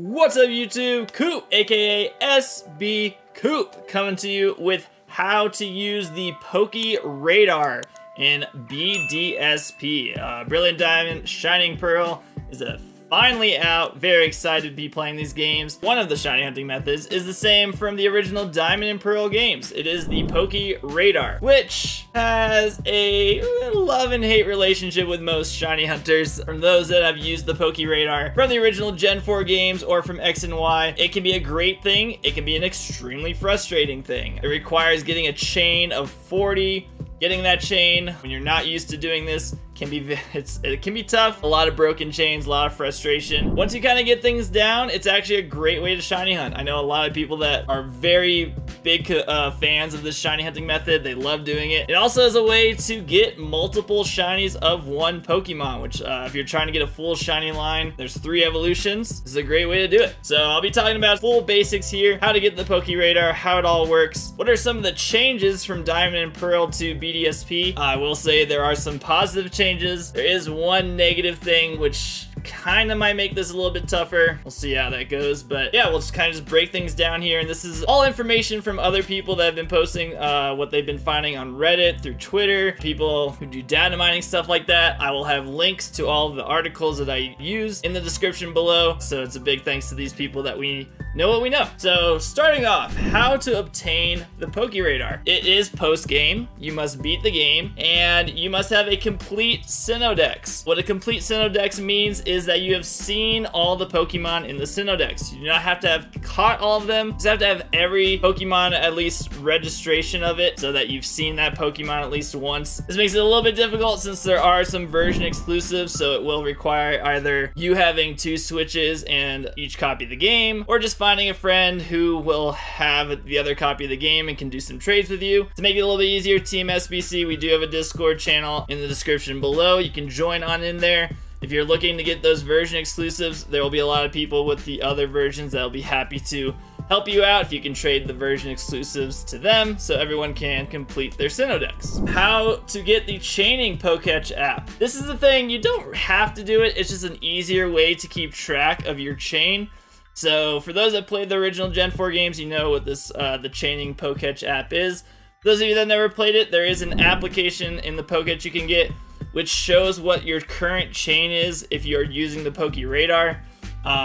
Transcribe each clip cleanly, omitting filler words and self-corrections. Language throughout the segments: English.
What's up YouTube? Coop, aka SB Coop, coming to you with how to use the Poke Radar in BDSP. Brilliant Diamond, Shining Pearl is finally out. Very excited to be playing these games. One of the shiny hunting methods is the same from the original Diamond and Pearl games. It is the Poke Radar, which has a love and hate relationship with most shiny hunters. From those that have used the Poke Radar from the original Gen 4 games or from X and Y, it can be a great thing. It can be an extremely frustrating thing. It requires getting a chain of 40. Getting that chain when you're not used to doing this it can be tough. A lot of broken chains, a lot of frustration. Once you kind of get things down, it's actually a great way to shiny hunt. I know a lot of people that are very big fans of this shiny hunting method. They love doing it. It also is a way to get multiple shinies of one Pokemon, which if you're trying to get a full shiny line, there's 3 evolutions. This is a great way to do it. So I'll be talking about full basics here, how to get the Poke Radar, how it all works, what are some of the changes from Diamond and Pearl to BDSP. I will say there are some positive changes. There is one negative thing, which kind of might make this a little bit tougher. We'll see how that goes, but yeah, we'll just kind of just break things down here. And this is all information from other people that have been posting what they've been finding on Reddit, through Twitter, people who do data mining, stuff like that. I will have links to all of the articles that I use in the description below. So it's a big thanks to these people that we know what we know. So starting off, how to obtain the Poke Radar. It is post-game. You must beat the game, and you must have a complete Sinnoh Dex. What a complete Sinnoh Dex means is that you have seen all the Pokemon in the Sinnoh Dex. You do not have to have caught all of them. You just have to have every Pokemon at least registration of it so that you've seen that Pokemon at least once. This makes it a little bit difficult since there are some version exclusives, so it will require either you having 2 Switches and each copy of the game, or just finding a friend who will have the other copy of the game and can do some trades with you. To make it a little bit easier, Team SBC, we do have a Discord channel in the description below. You can join on in there. If you're looking to get those version exclusives, there will be a lot of people with the other versions that will be happy to help you out if you can trade the version exclusives to them so everyone can complete their Sinnoh Dex. How to get the chaining Poketch app. This is the thing, you don't have to do it, it's just an easier way to keep track of your chain. So for those that played the original Gen 4 games, you know what this the chaining Poketch app is. For those of you that never played it, there is an application in the Poketch you can get which shows what your current chain is if you're using the Poke Radar.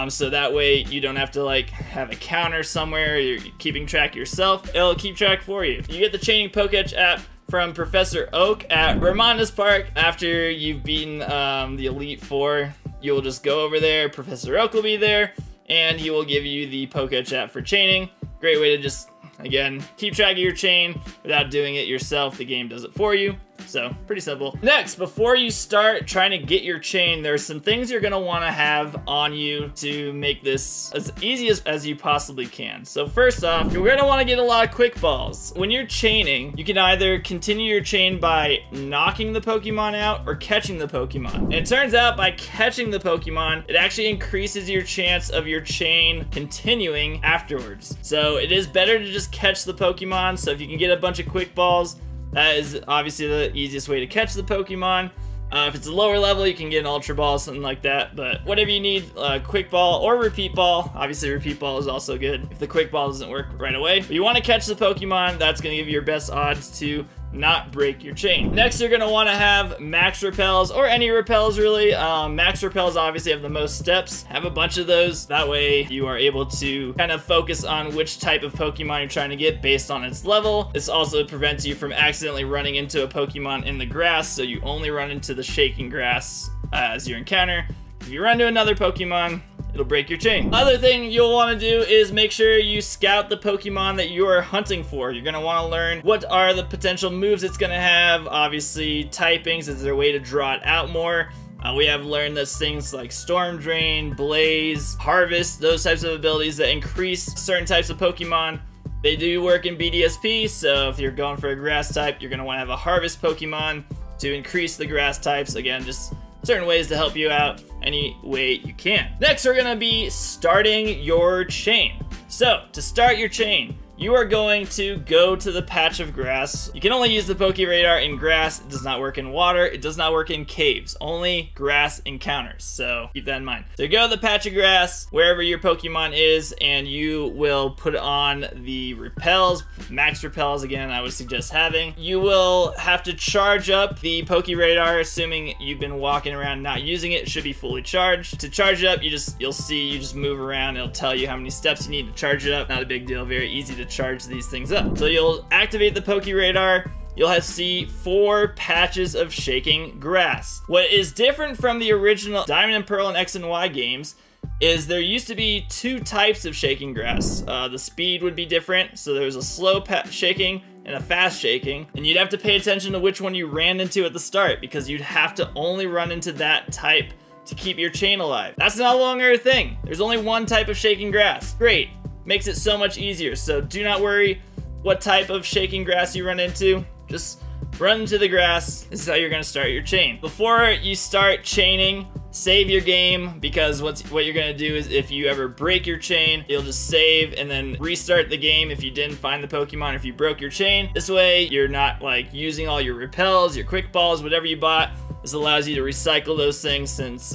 So that way you don't have to like have a counter somewhere, you're keeping track yourself. It'll keep track for you. You get the chaining Poketch app from Professor Oak at Ramonda's Park. After you've beaten the Elite Four, you'll just go over there. Professor Oak will be there, and he will give you the Poketch app for chaining. Great way to just, again, keep track of your chain without doing it yourself. The game does it for you. So, pretty simple. Next, before you start trying to get your chain, there's some things you're gonna wanna have on you to make this as easy as you possibly can. So first off, you're gonna wanna get a lot of quick balls. When you're chaining, you can either continue your chain by knocking the Pokemon out or catching the Pokemon. And it turns out by catching the Pokemon, it actually increases your chance of your chain continuing afterwards. So it is better to just catch the Pokemon. So if you can get a bunch of quick balls, that is obviously the easiest way to catch the Pokemon. If it's a lower level, you can get an Ultra Ball, something like that. But whatever you need, Quick Ball or Repeat Ball. Obviously, Repeat Ball is also good if the Quick Ball doesn't work right away. But you want to catch the Pokemon. That's going to give you your best odds to not break your chain. Next, you're going to want to have max repels, or any repels really. Max repels obviously have the most steps. Have a bunch of those. That way you are able to kind of focus on which type of Pokemon you're trying to get based on its level. This also prevents you from accidentally running into a Pokemon in the grass, so you only run into the shaking grass as your encounter. If you run to another Pokemon, it'll break your chain. Other thing you'll want to do is make sure you scout the Pokemon that you are hunting for. You're going to want to learn what are the potential moves it's going to have. Obviously, typings, is there a way to draw it out more? We have learned that things like Storm Drain, Blaze, Harvest, those types of abilities that increase certain types of Pokemon. They do work in BDSP, so if you're going for a grass type, you're going to want to have a Harvest Pokemon to increase the grass types. Again, just certain ways to help you out any way you can. Next, we're gonna be starting your chain. So, to start your chain, you are going to go to the patch of grass. You can only use the Poke Radar in grass. It does not work in water. It does not work in caves. Only grass encounters. So keep that in mind. So you go to the patch of grass, wherever your Pokemon is, and you will put on the repels. Max repels, again, I would suggest having. You will have to charge up the Poke Radar, assuming you've been walking around not using it. It should be fully charged. To charge it up, you'll see you just move around. It'll tell you how many steps you need to charge it up. Not a big deal. Very easy to charge these things up. So you'll activate the Poke Radar. You'll see 4 patches of shaking grass. What is different from the original Diamond and Pearl and X and Y games is there used to be 2 types of shaking grass. The speed would be different, so there was a slow shaking and a fast shaking, and you'd have to pay attention to which one you ran into at the start, because you'd have to only run into that type to keep your chain alive. That's no longer a thing. There's only 1 type of shaking grass. Great. Makes it so much easier. So do not worry what type of shaking grass you run into. Just run into the grass. This is how you're gonna start your chain. Before you start chaining, save your game, because what you're gonna do is if you ever break your chain, you'll just save and then restart the game if you didn't find the Pokemon, if you broke your chain. This way you're not like using all your repels, your quick balls, whatever you bought. This allows you to recycle those things, since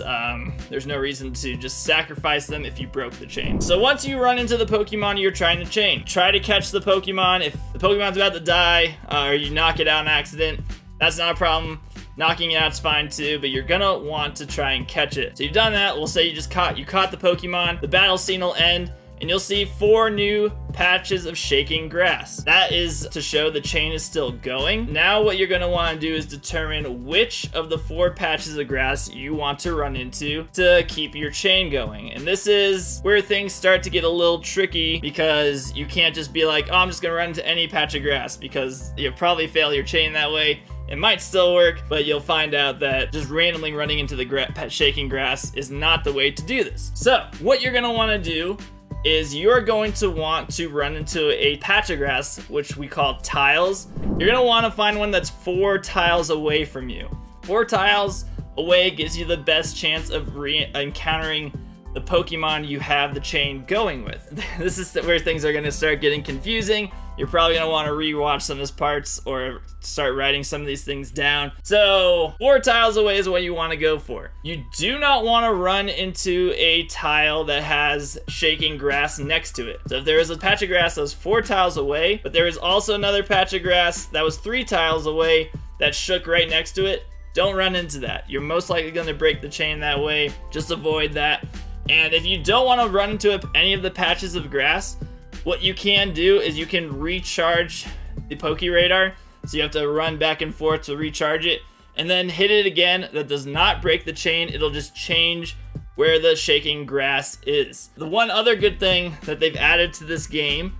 there's no reason to just sacrifice them if you broke the chain. So once you run into the Pokemon you're trying to chain, try to catch the Pokemon. If the Pokemon's about to die or you knock it out in accident, that's not a problem. Knocking it out's fine too, but you're gonna want to try and catch it. So you've done that. We'll say you caught the Pokemon. The battle scene will end, and you'll see 4 new patches of shaking grass. That is to show the chain is still going. Now what you're gonna wanna do is determine which of the 4 patches of grass you want to run into to keep your chain going. And this is where things start to get a little tricky, because you can't just be like, oh, I'm just gonna run into any patch of grass, because you'll probably fail your chain that way. It might still work, but you'll find out that just randomly running into the shaking grass is not the way to do this. So what you're gonna wanna do is you're going to want to run into a patch of grass, which we call tiles. You're gonna wanna find one that's 4 tiles away from you. 4 tiles away gives you the best chance of encountering the Pokemon you have the chain going with. This is where things are gonna start getting confusing. You're probably gonna wanna rewatch some of these parts or start writing some of these things down. So 4 tiles away is what you wanna go for. You do not wanna run into a tile that has shaking grass next to it. So if there is a patch of grass that was 4 tiles away, but there is also another patch of grass that was 3 tiles away that shook right next to it, don't run into that. You're most likely gonna break the chain that way. Just avoid that. And if you don't want to run into any of the patches of grass, what you can do is you can recharge the Poke Radar. So you have to run back and forth to recharge it, and then hit it again. That does not break the chain. It'll just change where the shaking grass is. The one other good thing that they've added to this game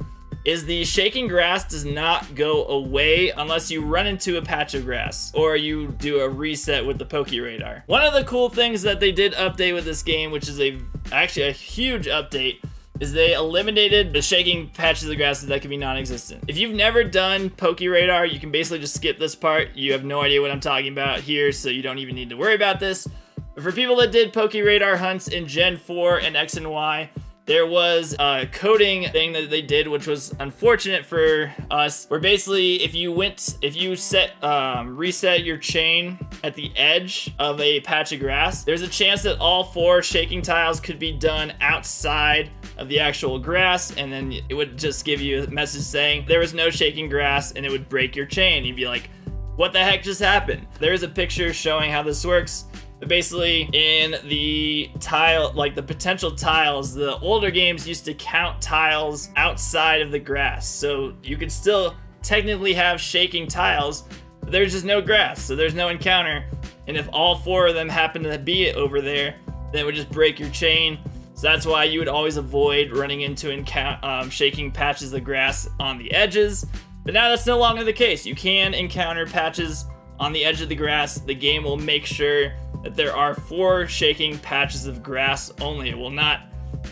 is the shaking grass does not go away unless you run into a patch of grass or you do a reset with the Poke Radar. One of the cool things that they did update with this game, which is actually a huge update, is they eliminated the shaking patches of grasses that can be non-existent. If you've never done Poke Radar, you can basically just skip this part. You have no idea what I'm talking about here, so you don't even need to worry about this. But for people that did Poke Radar hunts in Gen 4 and X and Y, there was a coding thing that they did, which was unfortunate for us, where basically if you reset your chain at the edge of a patch of grass, there's a chance that all 4 shaking tiles could be done outside of the actual grass, and then it would just give you a message saying there was no shaking grass, and it would break your chain. You'd be like, what the heck just happened? There's a picture showing how this works. But basically, in the tile, like the potential tiles, the older games used to count tiles outside of the grass. So you could still technically have shaking tiles, but there's just no grass, so there's no encounter. And if all 4 of them happen to be over there, then it would just break your chain. So that's why you would always avoid running into shaking patches of grass on the edges. But now that's no longer the case. You can encounter patches on the edge of the grass. The game will make sure that there are 4 shaking patches of grass only. It will not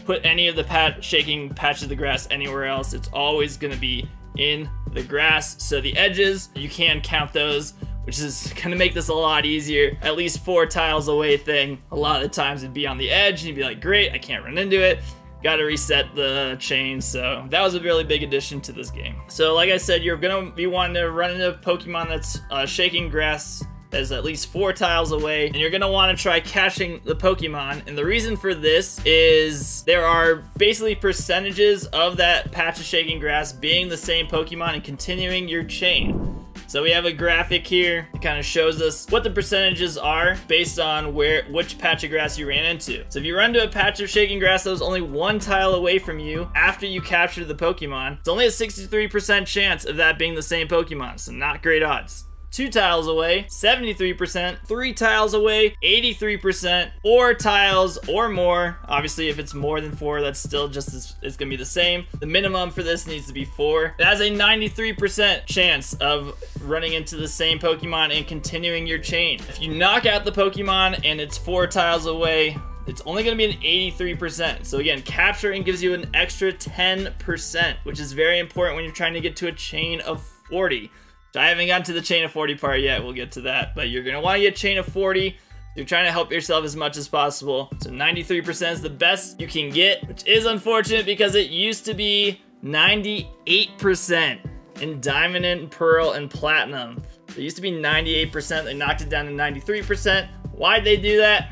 put any of the shaking patches of the grass anywhere else. It's always going to be in the grass. So the edges, you can count those, which is going to make this a lot easier. At least 4 tiles away thing. A lot of the times it'd be on the edge and you'd be like, great, I can't run into it. got to reset the chain. So that was a really big addition to this game. So like I said, you're gonna be wanting to run into a Pokemon that's shaking grass that is at least 4 tiles away, and you're gonna want to try catching the Pokemon. And the reason for this is there are basically percentages of that patch of shaking grass being the same Pokemon and continuing your chain. So we have a graphic here. It kind of shows us what the percentages are based on which patch of grass you ran into. So if you run to a patch of shaking grass that was only 1 tile away from you after you captured the Pokemon, it's only a 63% chance of that being the same Pokemon, so not great odds. 2 tiles away, 73%, 3 tiles away, 83%, 4 tiles or more. Obviously, if it's more than 4, that's still it's gonna be the same. The minimum for this needs to be 4. It has a 93% chance of running into the same Pokemon and continuing your chain. If you knock out the Pokemon and it's 4 tiles away, it's only going to be an 83%. So again, capturing gives you an extra 10%, which is very important when you're trying to get to a chain of 40. I haven't gotten to the chain of 40 part yet. We'll get to that, but you're gonna want to get chain of 40. You're trying to help yourself as much as possible. So 93% is the best you can get, which is unfortunate because it used to be 98% in Diamond and Pearl and Platinum. It used to be 98%. They knocked it down to 93%. Why'd they do that?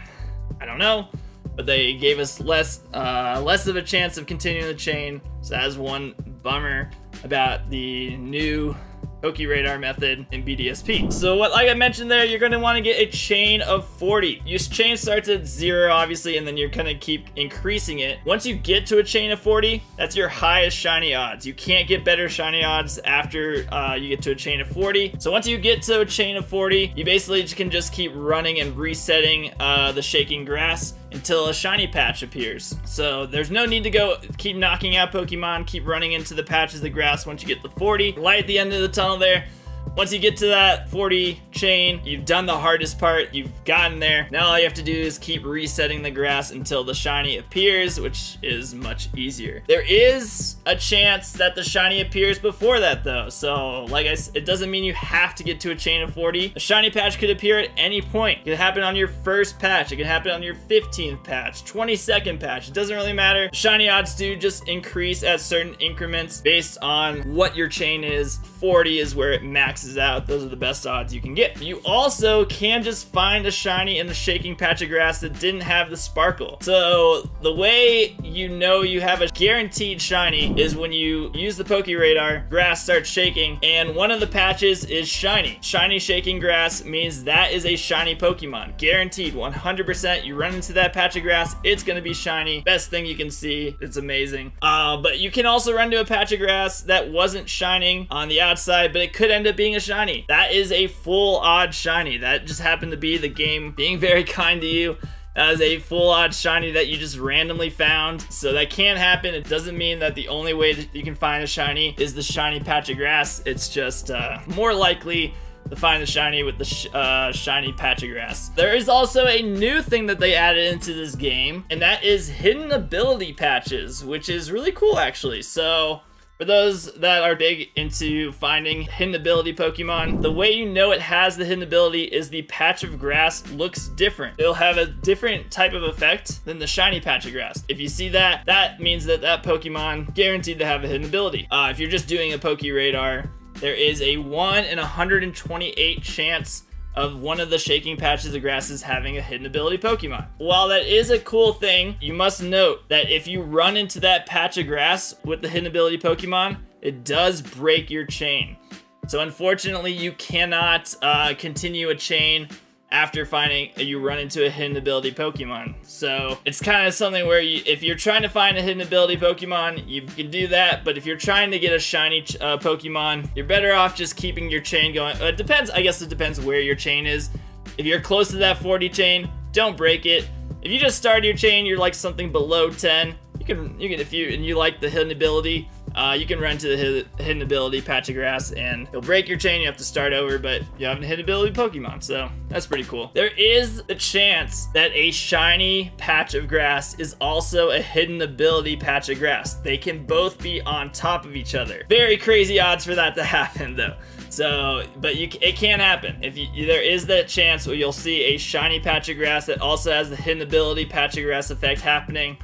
I don't know, but they gave us less of a chance of continuing the chain. So that's one bummer about the new PokeRadar method in BDSP. So like I mentioned there, you're going to want to get a chain of 40. Your chain starts at 0, obviously, and then you're going to keep increasing it. Once you get to a chain of 40, that's your highest shiny odds. You can't get better shiny odds after you get to a chain of 40. So once you get to a chain of 40, you basically can just keep running and resetting the shaking grass until a shiny patch appears. So there's no need to keep knocking out Pokemon, keep running into the patches of grass once you get to 40. Light at the end of the tunnel there. Once you get to that 40 chain, you've done the hardest part, you've gotten there. Now all you have to do is keep resetting the grass until the shiny appears, which is much easier. There is a chance that the shiny appears before that though. So like I said, it doesn't mean you have to get to a chain of 40. A shiny patch could appear at any point. It could happen on your first patch. It could happen on your 15th patch, 22nd patch. It doesn't really matter. Shiny odds do just increase at certain increments based on what your chain is. 40 is where it maxes out. Those are the best odds you can get. You also can just find a shiny in the shaking patch of grass that didn't have the sparkle. So the way you know you have a guaranteed shiny is when you use the PokeRadar, grass starts shaking, and one of the patches is shiny. Shiny shaking grass means that is a shiny Pokemon. Guaranteed, 100%. You run into that patch of grass, it's gonna be shiny. Best thing you can see. It's amazing. But you can also run to a patch of grass that wasn't shining on the outside, but it could end up being a shiny. That is a full odd shiny. That just happened to be the game being very kind to you. That is a full odd shiny that you just randomly found. So that can happen. It doesn't mean that the only way that you can find a shiny is the shiny patch of grass. It's just more likely to find the shiny with the shiny patch of grass. There is also a new thing that they added into this game, and that is hidden ability patches, which is really cool actually. So for those that are big into finding hidden ability Pokemon, the way you know it has the hidden ability is the patch of grass looks different. It'll have a different type of effect than the shiny patch of grass. If you see that, that means that that Pokemon guaranteed to have a hidden ability. If you're just doing a PokeRadar, there is a 1 in 128 chance of one of the shaking patches of grasses having a hidden ability Pokemon. While that is a cool thing, you must note that if you run into that patch of grass with the hidden ability Pokemon, it does break your chain. So unfortunately, you cannot continue a chain after you run into a hidden ability Pokemon. So it's kind of something where if you're trying to find a hidden ability Pokemon, you can do that, but if you're trying to get a shiny Pokemon, you're better off just keeping your chain going. It depends, I guess it depends where your chain is. If you're close to that 40 chain, don't break it. If you just started your chain, you're like something below 10, you can if you like the hidden ability, you can run to the hidden ability patch of grass and it'll break your chain. You have to start over, but you have a hidden ability Pokemon, so that's pretty cool. There is a chance that a shiny patch of grass is also a hidden ability patch of grass. They can both be on top of each other. Very crazy odds for that to happen though. So, but it can happen. There is that chance where you'll see a shiny patch of grass that also has the hidden ability patch of grass effect happening.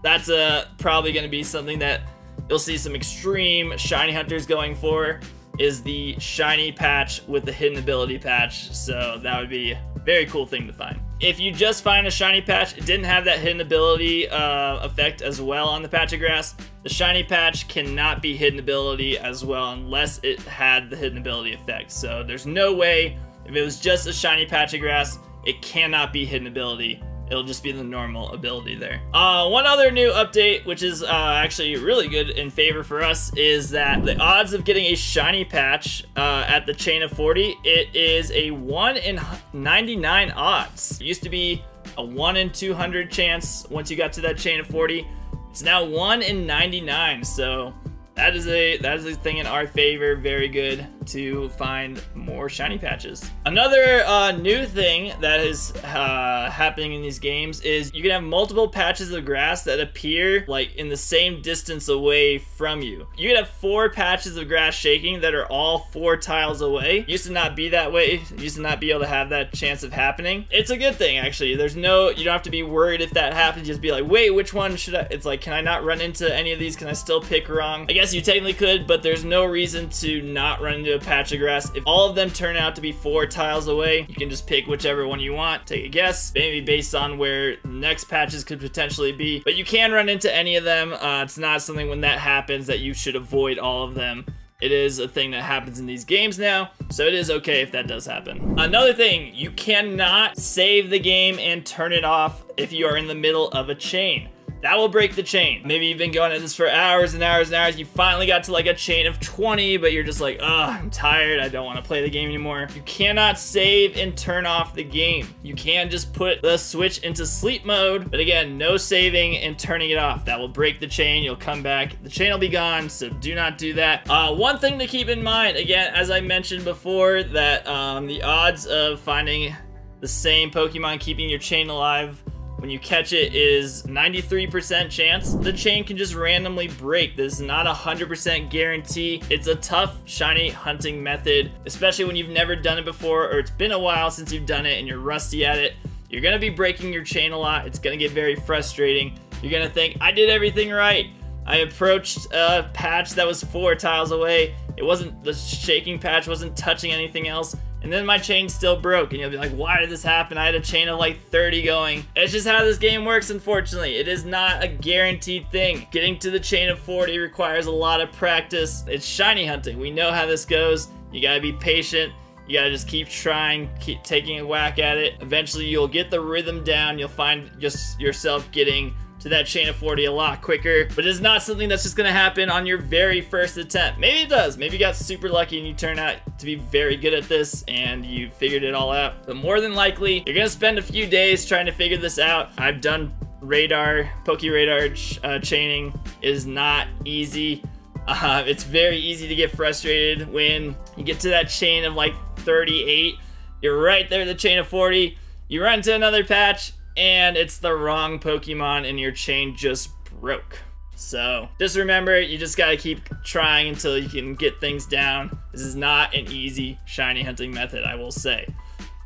That's probably going to be something that you'll see some extreme shiny hunters going for, is the shiny patch with the hidden ability patch. So that would be a very cool thing to find. If you just find a shiny patch, it didn't have that hidden ability effect as well on the patch of grass. The shiny patch cannot be hidden ability as well unless it had the hidden ability effect. So there's no way, if it was just a shiny patch of grass, it cannot be hidden ability. It'll just be the normal ability there. One other new update, which is actually really good in favor for us, is that the odds of getting a shiny patch at the chain of 40, it is a 1 in 99 odds. It used to be a 1 in 200 chance once you got to that chain of 40. It's now 1 in 99, so that is a thing in our favor. Very good to find more shiny patches. Another new thing that is happening in these games is you can have multiple patches of grass that appear like in the same distance away from you. You can have 4 patches of grass shaking that are all 4 tiles away. It used to not be that way. It used to not be able to have that chance of happening. It's a good thing, actually. You don't have to be worried if that happens. Just be like, wait, which one should I? It's like, can I not run into any of these? Can I still pick wrong? I guess you technically could, but there's no reason to not run into a patch of grass. If all of them turn out to be 4 tiles away, you can just pick whichever one you want, take a guess, maybe based on where the next patches could potentially be, but you can run into any of them. It's not something when that happens that you should avoid all of them. It is a thing that happens in these games now, so it is okay if that does happen. Another thing, you cannot save the game and turn it off if you are in the middle of a chain. That will break the chain. Maybe you've been going at this for hours and hours and hours. You finally got to like a chain of 20, but you're just like, ugh, I'm tired. I don't want to play the game anymore. You cannot save and turn off the game. You can just put the Switch into sleep mode, but again, no saving and turning it off. That will break the chain. You'll come back. The chain will be gone, so do not do that. One thing to keep in mind, again, as I mentioned before, that the odds of finding the same Pokemon keeping your chain alive when you catch it is 93% chance. The chain can just randomly break. This is not a 100% guarantee. It's a tough shiny hunting method, especially when you've never done it before or it's been a while since you've done it and you're rusty at it. You're gonna be breaking your chain a lot. It's gonna get very frustrating. You're gonna think, I did everything right. I approached a patch that was 4 tiles away. The shaking patch wasn't touching anything else. And then my chain still broke, and you'll be like, why did this happen? I had a chain of like 30 going. It's just how this game works, unfortunately. It is not a guaranteed thing. Getting to the chain of 40 requires a lot of practice. It's shiny hunting. We know how this goes. You gotta be patient. You gotta just keep trying, keep taking a whack at it. Eventually, you'll get the rhythm down. You'll find just yourself getting to that chain of 40 a lot quicker, but it's not something that's just gonna happen on your very first attempt. Maybe it does. Maybe you got super lucky and you turn out to be very good at this and you figured it all out. But more than likely, you're gonna spend a few days trying to figure this out. I've done PokeRadar chaining. It is not easy. It's very easy to get frustrated when you get to that chain of like 38. You're right there at the chain of 40. You run to another patch, and it's the wrong Pokemon and your chain just broke. So just remember, you just gotta keep trying until you can get things down. This is not an easy shiny hunting method, I will say.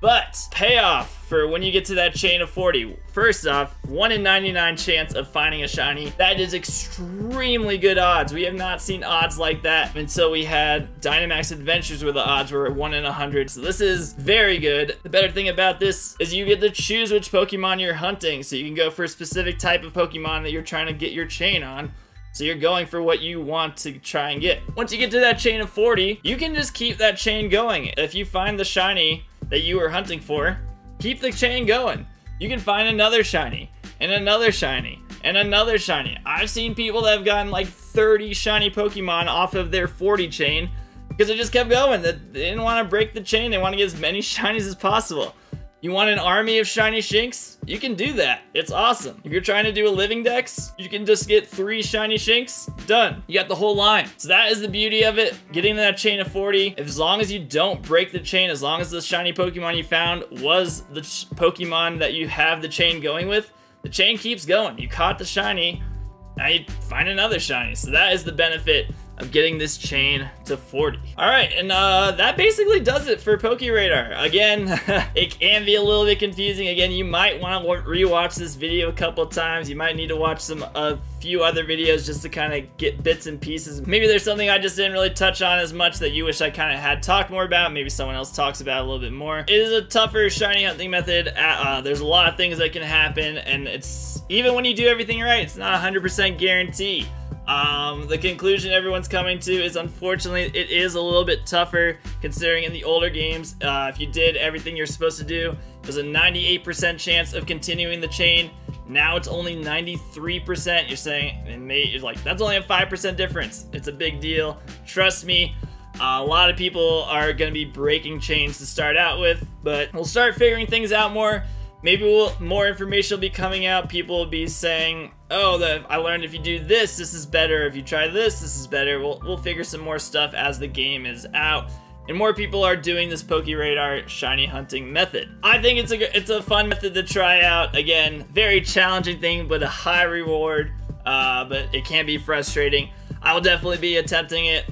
But payoff for when you get to that chain of 40. First off, 1 in 99 chance of finding a shiny. That is extremely good odds. We have not seen odds like that until we had Dynamax Adventures where the odds were 1 in 100. So this is very good. The better thing about this is you get to choose which Pokemon you're hunting. So you can go for a specific type of Pokemon that you're trying to get your chain on. So you're going for what you want to try and get. Once you get to that chain of 40, you can just keep that chain going. If you find the shiny that you were hunting for, keep the chain going. You can find another shiny, and another shiny, and another shiny. I've seen people that have gotten like 30 shiny Pokemon off of their 40 chain because they just kept going. They didn't want to break the chain. They want to get as many shinies as possible. You want an army of shiny Shinx? You can do that. It's awesome. If you're trying to do a living dex, you can just get 3 shiny Shinx. Done. You got the whole line. So that is the beauty of it. Getting to that chain of 40. As long as you don't break the chain, as long as the shiny Pokemon you found was the Pokemon that you have the chain going with, the chain keeps going. You caught the shiny, now you find another shiny. So that is the benefit of getting this chain to 40. All right, and that basically does it for PokeRadar. Again, it can be a little bit confusing. Again, you might want to rewatch this video a couple times. You might need to watch a few other videos just to kind of get bits and pieces. Maybe there's something I just didn't really touch on as much that you wish I kind of had talked more about. Maybe someone else talks about it a little bit more. It is a tougher shiny hunting method. There's a lot of things that can happen, and it's even when you do everything right, it's not 100% guarantee. The conclusion everyone's coming to is, unfortunately, it is a little bit tougher considering in the older games, if you did everything you're supposed to do, there's a 98% chance of continuing the chain. Now it's only 93%. You're saying, and you're like, that's only a 5% difference. It's a big deal. Trust me. A lot of people are going to be breaking chains to start out with, but we'll start figuring things out more. Maybe more information will be coming out. People will be saying, oh, I learned if you do this, this is better. If you try this, this is better. We'll figure some more stuff as the game is out. And more people are doing this PokeRadar shiny hunting method. I think it's a fun method to try out. Again, very challenging thing, but a high reward. But it can be frustrating. I will definitely be attempting it.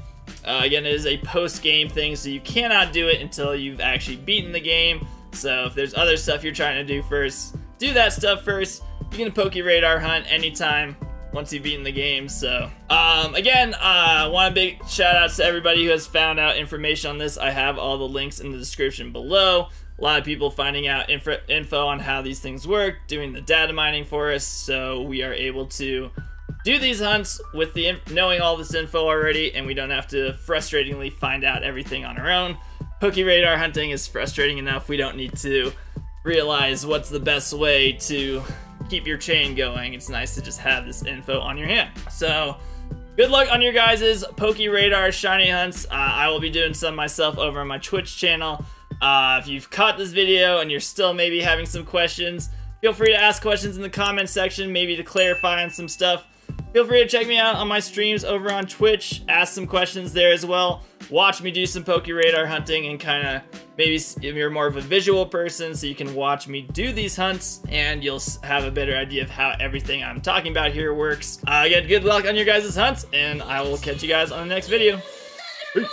Again, it is a post-game thing, so you cannot do it until you've actually beaten the game. So if there's other stuff you're trying to do first, do that stuff first. You can PokeRadar hunt anytime once you've beaten the game. So again, I want a big shout out to everybody who has found out information on this. I have all the links in the description below. A lot of people finding out info on how these things work, doing the data mining for us, so we are able to do these hunts with knowing all this info already, and we don't have to frustratingly find out everything on our own. PokeRadar hunting is frustrating enough. We don't need to realize what's the best way to keep your chain going. It's nice to just have this info on your hand. So good luck on your guys' PokeRadar shiny hunts. I will be doing some myself over on my Twitch channel. If you've caught this video and you're still maybe having some questions, feel free to ask questions in the comment section, maybe to clarify on some stuff. Feel free to check me out on my streams over on Twitch, ask some questions there as well. Watch me do some PokeRadar hunting and kind of maybe if you're more of a visual person, so you can watch me do these hunts and you'll have a better idea of how everything I'm talking about here works. Again, good luck on your guys' hunts, and I will catch you guys on the next video. Peace.